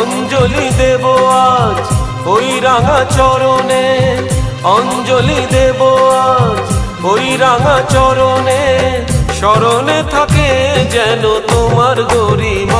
অঞ্জলি দেব আজ ওই রাঙা চরণে, অঞ্জলি দেব আজ ওই রাঙা চরণে। স্মরণে থাকে যেন তোমার গরিমা।